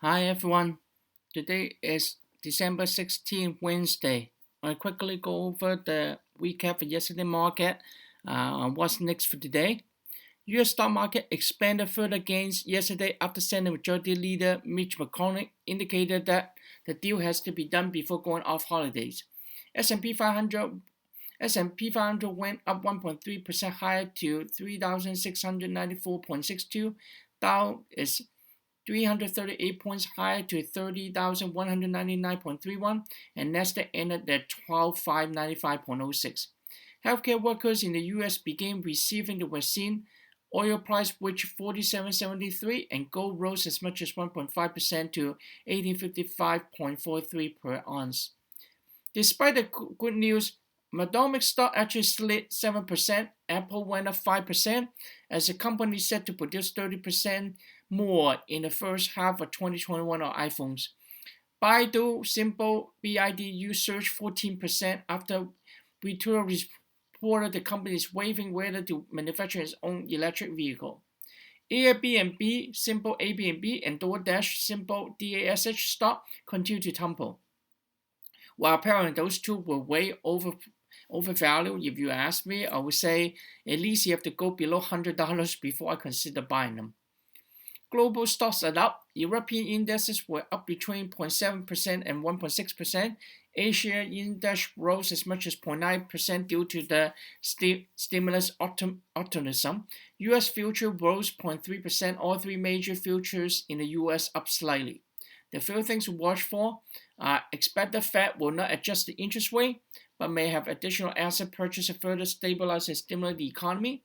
Hi everyone. Today is December 16th, Wednesday. I'll quickly go over the recap for yesterday market and what's next for today. US stock market expanded further gains yesterday after Senate Majority Leader Mitch McConnell indicated that the deal has to be done before going off holidays. S&P 500 S&P 500 went up 1.3% higher to 3,694.62. Dow is 338 points higher to 30,199.31, and Nasdaq ended at 12,595.06. Healthcare workers in the U.S. began receiving the vaccine. Oil price reached 47.73, and gold rose as much as 1.5% to 1855.43 per ounce. Despite the good news, McDonald's stock actually slid 7%. Apple went up 5% as the company is set to produce 30% more in the first half of 2021 on iPhones. Baidu Simple BIDU surged 14% after Vituro reported the company is waiving whether to manufacture its own electric vehicle. Airbnb, Simple Airbnb, and DoorDash, Simple DASH stock continue to tumble. While apparently those two were way overvalued, if you ask me, I would say at least you have to go below $100 before I consider buying them. Global stocks are up. European indexes were up between 0.7% and 1.6%. Asia index rose as much as 0.9% due to the stimulus optimism. US future rose 0.3%. All three major futures in the US up slightly. The few things to watch for expect the Fed will not adjust the interest rate, but may have additional asset purchase to further stabilize and stimulate the economy.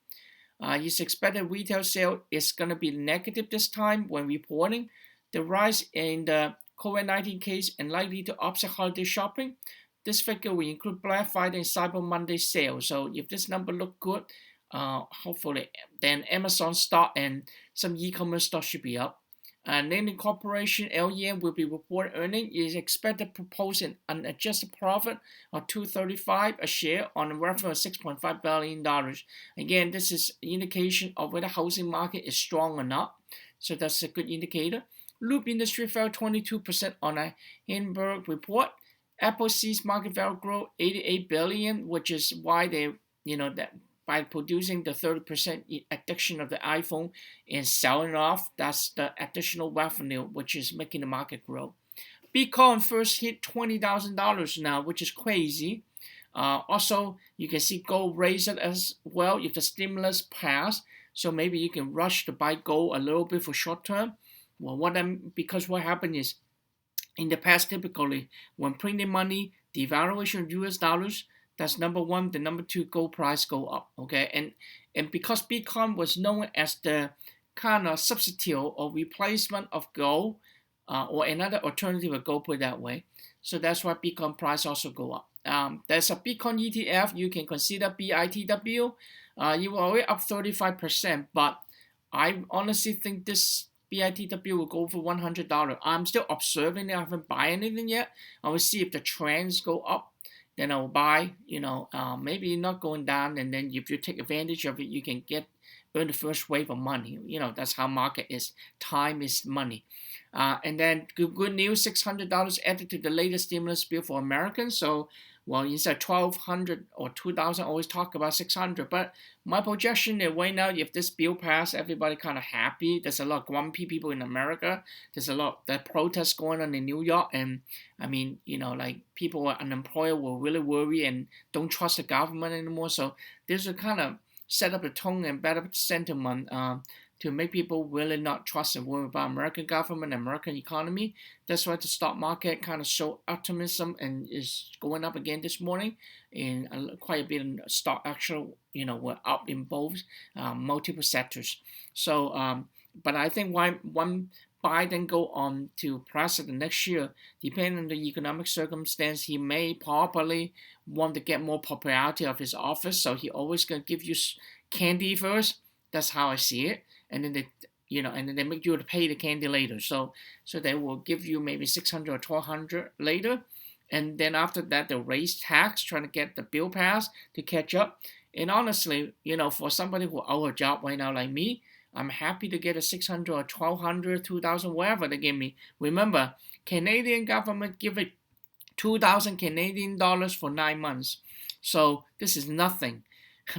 It's expected retail sale is going to be negative this time when reporting. The rise in the COVID-19 case and likely to offset holiday shopping. This figure will include Black Friday and Cyber Monday sales. So if this number look good, hopefully then Amazon stock and some e-commerce stock should be up. Namely Corporation LEM will be reporting earnings. It is expected to propose an unadjusted profit of $2.35 a share on a revenue of $6.5 billion. Again, this is an indication of whether the housing market is strong or not. So that's a good indicator. Loop industry fell 22% on a Hindenburg report. Apple sees market value grow 88 billion, which is why they, that by producing the 30% addition of the iPhone and selling it off, that's the additional revenue, which is making the market grow. Bitcoin first hit $20,000 now, which is crazy. Also, you can see gold raised as well if the stimulus passed. So maybe you can rush to buy gold a little bit for short term. Well, because what happened is, in the past, typically, when printing money, devaluation of US dollars, that's number one. The number two, gold price go up. Okay, and because Bitcoin was known as the kind of substitute or replacement of gold, or another alternative of gold, put it that way. So that's why Bitcoin price also go up. There's a Bitcoin ETF you can consider BITW. You were already up 35%, but I honestly think this BITW will go for $100. I'm still observing it. I haven't bought anything yet. I will see if the trends go up. Then I'll buy, maybe not going down, and then if you take advantage of it, you can earn the first wave of money. That's how market is. Time is money. And then good news, $600 added to the latest stimulus bill for Americans. So, well, instead of 1,200 or 2,000, always talk about 600. But my projection is right now, if this bill passed, everybody kind of happy. There's a lot of grumpy people in America. There's a lot of protests going on in New York. And I mean, people who are unemployed will really worry and don't trust the government anymore. So this will kind of set up a tone and better sentiment to make people really not trust and worry about American government and American economy. That's why the stock market kind of showed optimism and is going up again this morning. And quite a bit of stock actually, were up in both multiple sectors. So, but I think one Biden go on to president next year, depending on the economic circumstance, he may probably want to get more popularity of his office. So he always gonna give you candy first. That's how I see it. And then they make you pay the candy later. So they will give you maybe 600 or 1,200 later, and then after that they'll raise tax, trying to get the bill passed to catch up. And honestly, for somebody who out of job right now like me, I'm happy to get a 600 or 1200, 2000, whatever they give me. Remember, Canadian government give it 2,000 Canadian dollars for 9 months. So this is nothing.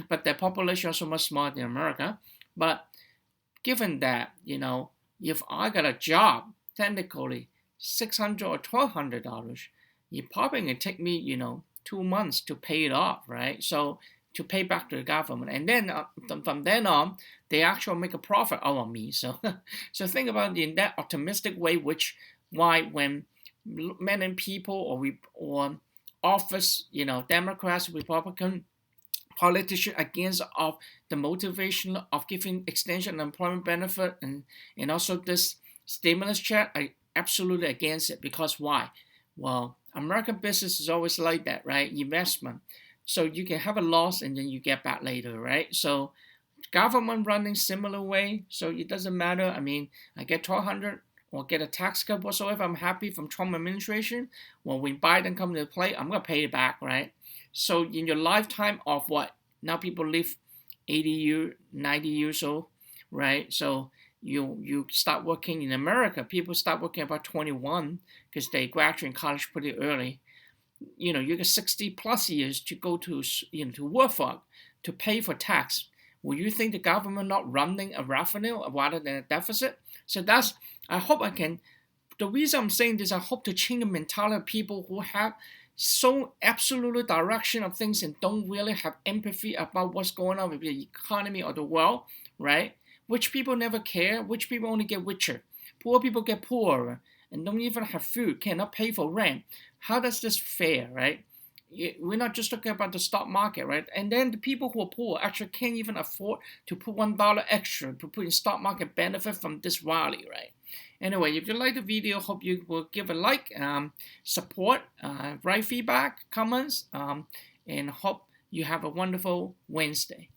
But their population is so much smaller than America. But given that, if I got a job, technically $600 or $1,200, you probably gonna take me, 2 months to pay it off, right? So to pay back to the government, and then from then on, they actually make a profit out of me. So, so think about it in that optimistic way, which why when many people or office, Democrats, Republican politician against of the motivation of giving extension of employment benefit and also this stimulus check, I absolutely against it. Because why? Well, American business is always like that, right? Investment. So you can have a loss and then you get back later, right? So government running similar way. So it doesn't matter. I mean, I get 1,200 or get a tax cut whatsoever. I'm happy from Trump administration. Well, when Biden comes to play, I'm gonna pay it back, right? So in your lifetime of what? Now people live 80 years, 90 years old, right? So you start working in America. People start working about 21 because they graduate college pretty early. You get 60 plus years to go to to work for, to pay for tax. Will you think the government not running a revenue rather than a deficit? So that's, I hope I can, the reason I'm saying this, I hope to change the mentality of people who have so absolute direction of things and don't really have empathy about what's going on with the economy or the world, right? Rich people never care. Rich people only get richer. Poor people get poorer and don't even have food, cannot pay for rent. How does this fair, right? We're not just talking about the stock market, right? And then the people who are poor actually can't even afford to put $1 extra to put in stock market benefit from this rally, right? Anyway, if you like the video, hope you will give a like, support, write feedback, comments, and hope you have a wonderful Wednesday.